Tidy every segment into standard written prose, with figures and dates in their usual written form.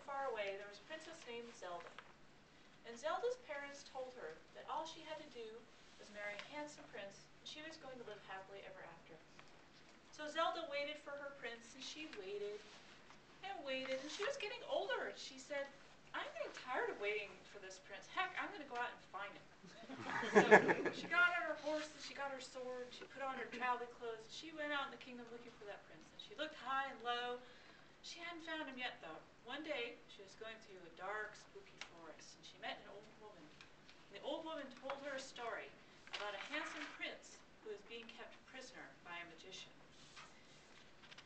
far away, there was a princess named Zelda. And Zelda's parents told her that all she had to do was marry a handsome prince, and she was going to live happily ever after. So Zelda waited for her prince, and she waited and waited, and she was getting older. She said, I'm getting tired of waiting for this prince. Heck, I'm going to go out and find him. So she got on her horse, and she got her sword, she put on her traveling clothes, and she went out in the kingdom looking for that prince. And she looked high and low. She hadn't found him yet, though. One day, she was going through a dark, spooky forest, and she met an old woman. And the old woman told her a story about a handsome prince who was being kept prisoner by a magician.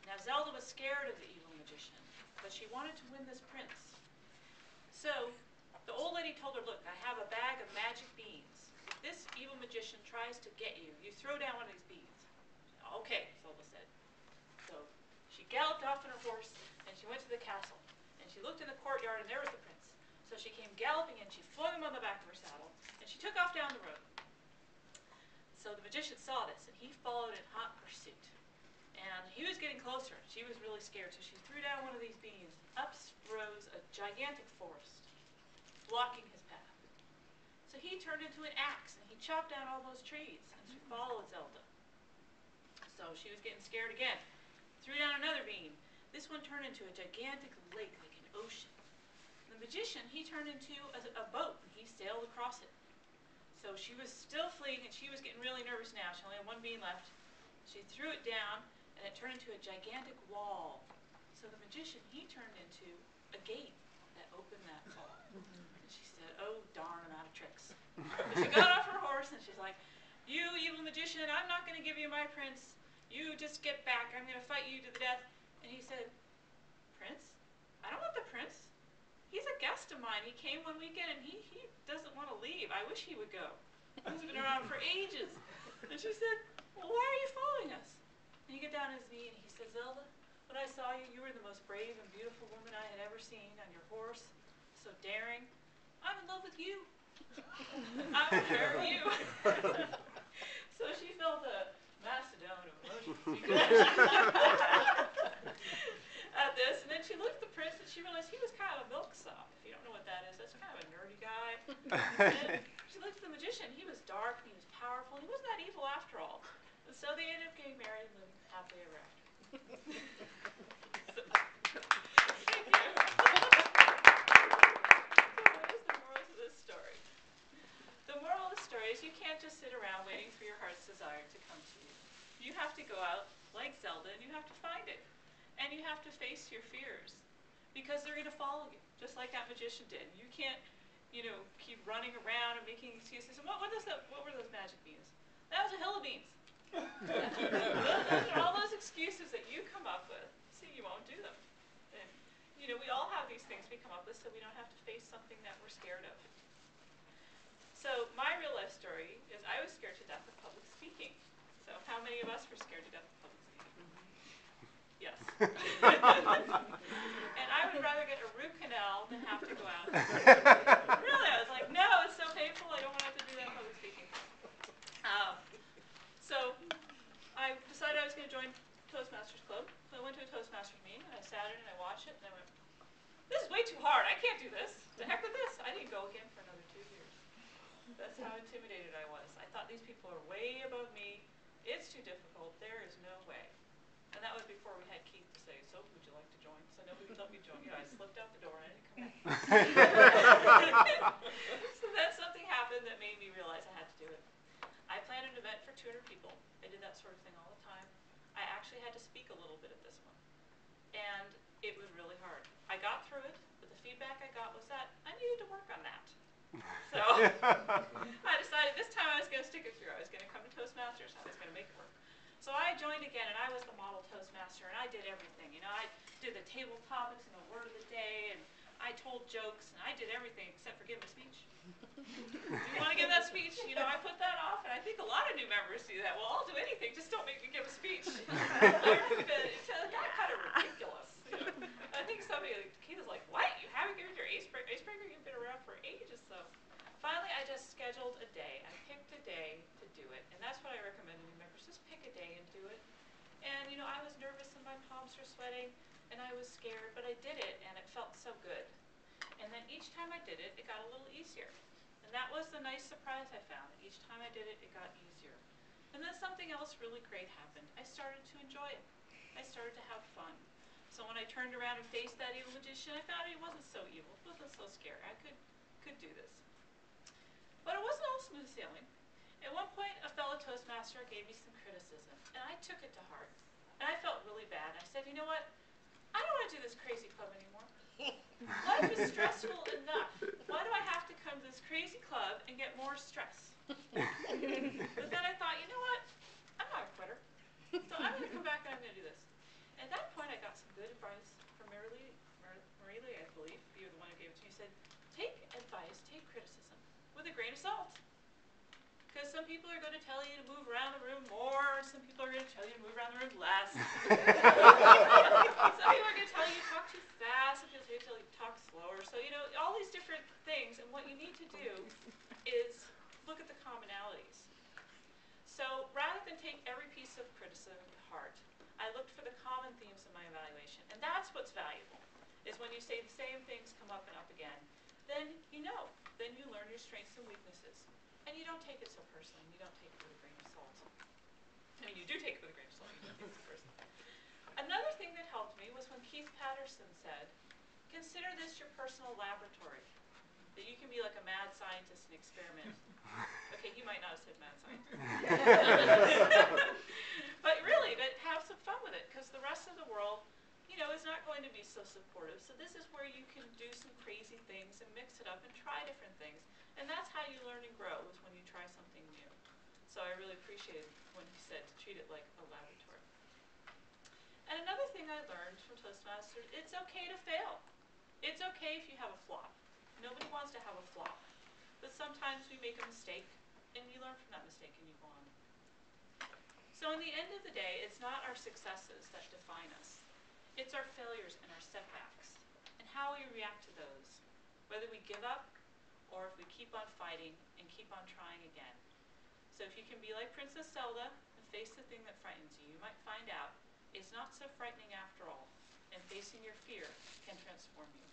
Now, Zelda was scared of the evil magician, but she wanted to win this prince. So the old lady told her, look, I have a bag of magic beans. If this evil magician tries to get you, you throw down one of these beans. Okay, Zelda said. So she galloped off on her horse, and she went to the castle. And she looked in the courtyard, and there was the prince. So she came galloping, and she flung him on the back of her saddle, and she took off down the road. So the magician saw this, and he followed in hot pursuit. And he was getting closer. She was really scared, so she threw down one of these beans. Up rose a gigantic forest, blocking his path. So he turned into an axe, and he chopped down all those trees, and she followed Zelda. So she was getting scared again. Threw down another beam. This one turned into a gigantic lake, like an ocean. The magician, he turned into a boat, and he sailed across it. So she was still fleeing, and she was getting really nervous now. She only had one beam left. She threw it down, and it turned into a gigantic wall. So the magician, he turned into a gate that opened that wall. And she said, oh, darn, I'm out of tricks. But she got off her horse, and she's like, you evil magician, I'm not going to give you my prince. You just get back. I'm going to fight you to the death. And he said, Prince? I don't want the prince. He's a guest of mine. He came one weekend, and he doesn't want to leave. I wish he would go. He's been around for ages. And she said, well, why are you following us? And he got down on his knee, and he said, Zelda, when I saw you, you were the most brave and beautiful woman I had ever seen on your horse. So daring. I'm in love with you. I will marry you. So she felt a Macedon of emotions at this. And then she looked at the prince, and she realized he was kind of a milksop. If you don't know what that is, that's kind of a nerdy guy. And she looked at the magician. He was dark, and he was powerful. He wasn't that evil after all. And so they ended up getting married and living happily ever after. Thank you. So what is the moral to this story? The moral of the story is you can't just sit around waiting for your heart's desire to come to you. You have to go out like Zelda, and you have to find it. And you have to face your fears, because they're going to follow you, just like that magician did. You can't, keep running around and making excuses. And what were those magic beans? That was a hill of beans. Those are all those excuses that you come up with, so you won't do them. And, we all have these things we come up with so we don't have to face something that we're scared of. So my real life story is I was scared to death of public speaking. So how many of us were scared to death of public speaking? Yes. And I would rather get a root canal than have to go out. Really, I was like, no, it's so painful. I don't want to have to do that in public speaking. So I decided I was going to join Toastmasters Club. So I went to a Toastmasters meeting, and I sat in and I watched it, and I went, this is way too hard. I can't do this. The heck with this. I didn't go again for another 2 years. That's how intimidated I was. I thought these people are way above me. It's too difficult. There is no way. And that was before we had Keith to say, so would you like to join? So nobody would let me join. I slipped out the door and I didn't come back. So then something happened that made me realize I had to do it. I planned an event for 200 people. I did that sort of thing all the time. I actually had to speak a little bit at this one. And it was really hard. I got through it, but the feedback I got was that I needed to work on that. So I decided this time I was going to stick it through. I was going to come to Toastmasters. I was going to make it work. So I joined again, and I was the model Toastmaster, and I did everything. I did the table topics and the word of the day, and I told jokes, and I did everything except for give a speech. Do you want to give that speech? I put that off, and I think a lot of new members do that. Well, I'll do anything, just don't make me give a speech. It's got kind of ridiculous. I think Keith was like, what? You haven't given your icebreaker? You've been around for ages. So finally, I just scheduled a day. I picked a day to do it, and that's what I recommend to new members. Just pick a day and do it. And, I was nervous and my palms were sweating, and I was scared, but I did it, and it felt so good. And then each time I did it, it got a little easier. And that was the nice surprise I found. Each time I did it, it got easier. And then something else really great happened. I started to enjoy it. I started to have fun. So when I turned around and faced that evil magician, I found he wasn't so evil. It wasn't so scary. I could do this. But it wasn't all smooth sailing. At one point, a fellow Toastmaster gave me some criticism, and I took it to heart. And I felt really bad. I said, you know what? I don't want to do this crazy club anymore. Life is stressful enough. Why do I have to come to this crazy club and get more stress? But then I thought, you know what? I'm not a quitter. So I'm going to come back and I'm going to do this. At that point, I got some good advice from Marie Lee, I believe. You were the one who gave it to me. You said, take advice, take criticism with a grain of salt. Because some people are going to tell you to move around the room more, some people are going to tell you to move around the room less. Some people are going to tell you to talk too fast, some people are going to tell you to talk slower. So, you know, all these different things, and what you need to do is look at the commonalities. So rather than take every piece of criticism to heart, I looked for the common themes in my evaluation. And that's what's valuable, is when you say the same things come up and up again, then you know. Then you learn your strengths and weaknesses. And you don't take it so personally. You don't take it with a grain of salt. I mean, you do take it with a grain of salt. You don't take it so personally. Another thing that helped me was when Keith Patterson said, consider this your personal laboratory. That you can be like a mad scientist and experiment. Okay, he might not have said mad scientist. But really, to have some fun with it, because the rest of the world, you know, is not going to be so supportive. So this is where you can do some crazy things and mix it up and try different things. And that's how you learn and grow, is when you try something new. So I really appreciated when he said to treat it like a laboratory. And another thing I learned from Toastmasters, it's okay to fail. It's okay if you have a flop. Nobody wants to have a flop. But sometimes we make a mistake, and you learn from that mistake and you go on. So in the end of the day, it's not our successes that define us. It's our failures and our setbacks, and how we react to those. Whether we give up, or if we keep on fighting and keep on trying again. So if you can be like Princess Zelda and face the thing that frightens you, you might find out it's not so frightening after all, and facing your fear can transform you.